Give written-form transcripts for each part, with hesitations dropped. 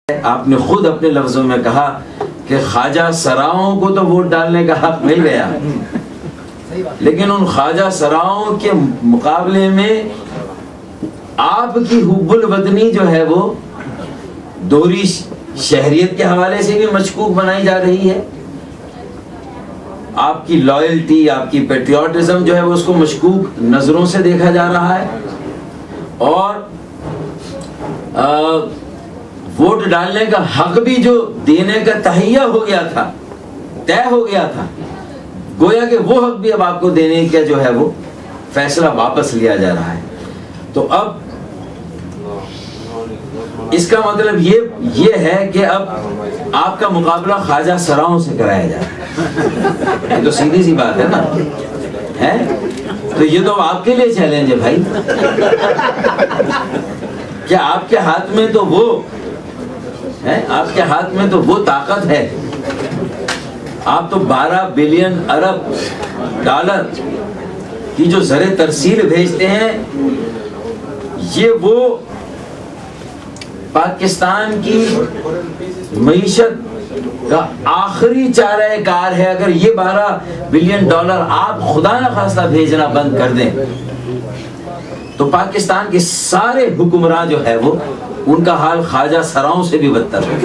आपने खुद अपने लफ्जों में कहा कि ख्वाजा सराओं को तो वोट डालने का हक मिल गया, लेकिन उन ख्वाजा सराओं के मुकाबले में आपकी हुब्बुल वतनी जो है वो दोहरी शहरियत के हवाले से भी मशकूक बनाई जा रही है। आपकी लॉयल्टी, आपकी पेट्रियाटिज्म जो है वो उसको मशकूक नजरों से देखा जा रहा है। और वोट डालने का हक भी जो देने का तहैया हो गया था, तय हो गया था, गोया कि वो हक भी अब आपको देने का जो है वो फैसला वापस लिया जा रहा है। तो अब इसका मतलब ये है कि अब आपका मुकाबला ख्वाजा सराओं से कराया जा रहा है। ये तो सीधी सी बात है ना, है? तो ये तो आपके लिए चैलेंज है भाई। क्या आपके हाथ में तो वो है, आपके हाथ में तो वो ताकत है। आप तो 12 बिलियन अरब डॉलर की जो ज़रे तरसील भेजते हैं, ये वो पाकिस्तान की मईशत का आखिरी चारा कार है। अगर ये 12 बिलियन डॉलर आप खुदा न खास्ता भेजना बंद कर दें तो पाकिस्तान के सारे हुक्मरान जो है वो उनका हाल ख्वाजा सराओं से भी बदतर है।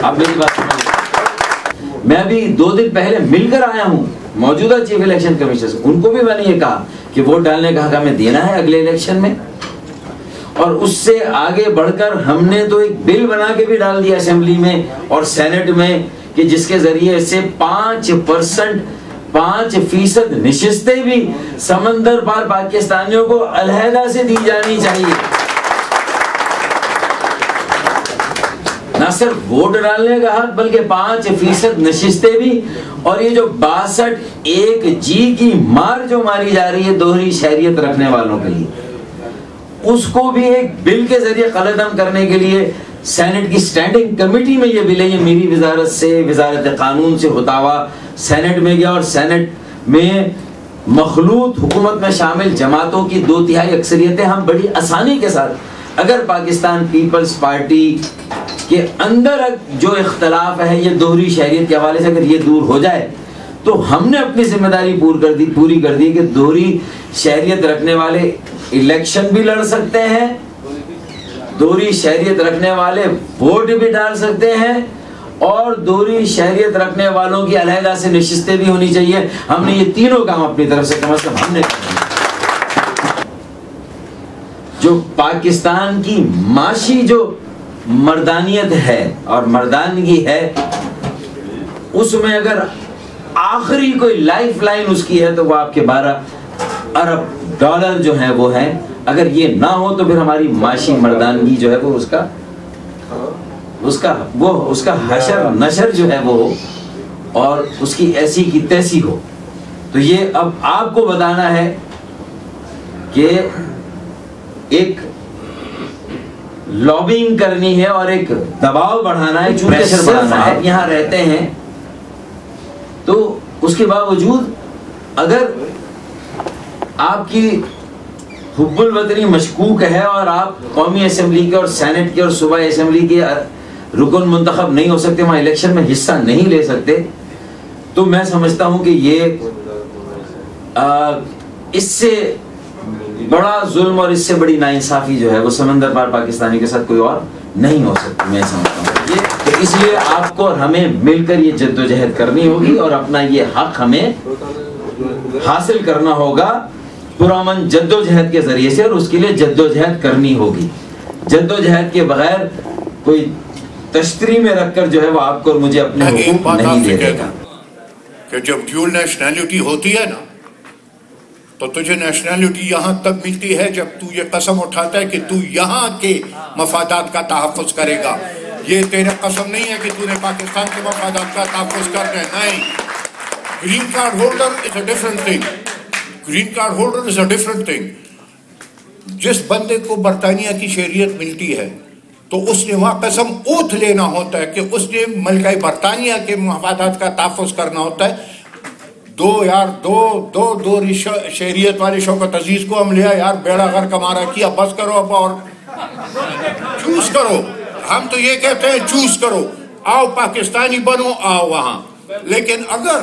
आप मेरी बात समझ। मैं अभी 2 दिन पहले मिलकर आया हूं मौजूदा चीफ इलेक्शन कमीशनर से, उनको भी मैंने ये कहा कि वोट डालने का हक हमें देना है अगले इलेक्शन में। और उससे आगे बढ़कर हमने तो एक बिल बना के भी डाल दिया असेंबली में और सेनेट में कि जिसके जरिए से 5% नशिस्तें भी समंदर पार पाकिस्तानियों को अलहदा से दी जानी चाहिए। ना सिर्फ वोट डालने का हक बल्कि 5% नशिस्तें भी। और ये जो 62 की मार जो मारी जा रही है दोहरी शहरियत रखने वालों के लिए, उसको भी एक बिल के जरिए कलअदम करने के लिए सेनेट की स्टैंडिंग कमेटी में ये बिल है। ये मेरी वजारत से, वजारत कानून से होता हुआ सेनेट में गया और सेनेट में मखलूत हुकूमत में शामिल जमातों की 2/3 अक्सरियतें हम बड़ी आसानी के साथ, अगर पाकिस्तान पीपल्स पार्टी के अंदर जो इख्तलाफ है ये दोहरी शहरियत के हवाले से अगर ये दूर हो जाए तो हमने अपनी जिम्मेदारी पूरी कर दी कि दोहरी शहरियत रखने वाले इलेक्शन भी लड़ सकते हैं, दोहरी शहरियत रखने वाले वोट भी डाल सकते हैं और दोहरी शहरियत रखने वालों की अलहदा से नशिस्तें भी होनी चाहिए। हमने ये तीनों काम अपनी तरफ से कम से कम हमने जो पाकिस्तान की माशी जो मर्दानियत है और मर्दानगी है, उसमें अगर आखिरी कोई लाइफ लाइन उसकी है तो वो आपके 12 अरब डॉलर जो है वो है। अगर ये ना हो तो फिर हमारी माशी मर्दानगी जो है वो उसका हशर नशर जो है वो और उसकी ऐसी की तैसी हो। तो ये अब आपको बताना है कि एक लॉबिंग करनी है और एक दबाव बढ़ाना है, प्रेशर बढ़ाना है। आप यहाँ रहते हैं तो उसके बावजूद अगर आपकी हुब्बुल वतनी मशकूक है और आप कौमी असेंबली के और सेनेट के और सूबाई असेंबली के रुकन मुंतखब नहीं हो सकते, वहाँ इलेक्शन में हिस्सा नहीं ले सकते, तो मैं समझता हूँ कि ये इससे बड़ा जुल्म और इससे बड़ी नाइंसाफी जो है वो समंदर पार पाकिस्तानी के साथ कोई और नहीं हो सकती। मैं समझता हूँ ये तो इसलिए आपको और हमें मिलकर ये जद्दोजहद करनी होगी और अपना ये हक हमें हासिल करना होगा पुरअमन जद्दोजहद के जरिए से, और उसके लिए जद्दोजहद करनी होगी। जद्दोजहद के बगैर कोई तश्तरी में रखकर जो है वो आपको और मुझे अपने हुकूक नहीं दे देगा। कि जब ड्यूल नेशनैलिटी होती है ना तो तुझे नेशनैलिटी यहाँ तब मिलती है जब तू ये कसम उठाता है कि तू यहाँ के मफादात का तहफ़्फ़ुज़ करेगा। ये तेरा कसम नहीं है कि तूने पाकिस्तान के मफादात का तहफ़्फ़ुज़ करना है, नहीं। Green card holder is a different thing. Green card holder is a different thing. जिस बंदे को बरतानिया की शहरियत मिलती है तो उसने वहाँ कसम ओथ लेना होता है कि उसने मलका बरतानिया के मफादात का तहफ़्फ़ुज़ करना होता है। दो शहरियत वाले शौकत अजीज को हम लिया यार, बेड़ा गर्क हमारा किया, बस करो अब और चूज करो। हम तो ये कहते हैं चूज करो, आओ पाकिस्तानी बनो, आओ वहां। लेकिन अगर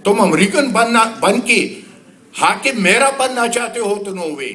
तुम अमेरिकन बन के हाकिम मेरा बनना चाहते हो तो नो वे।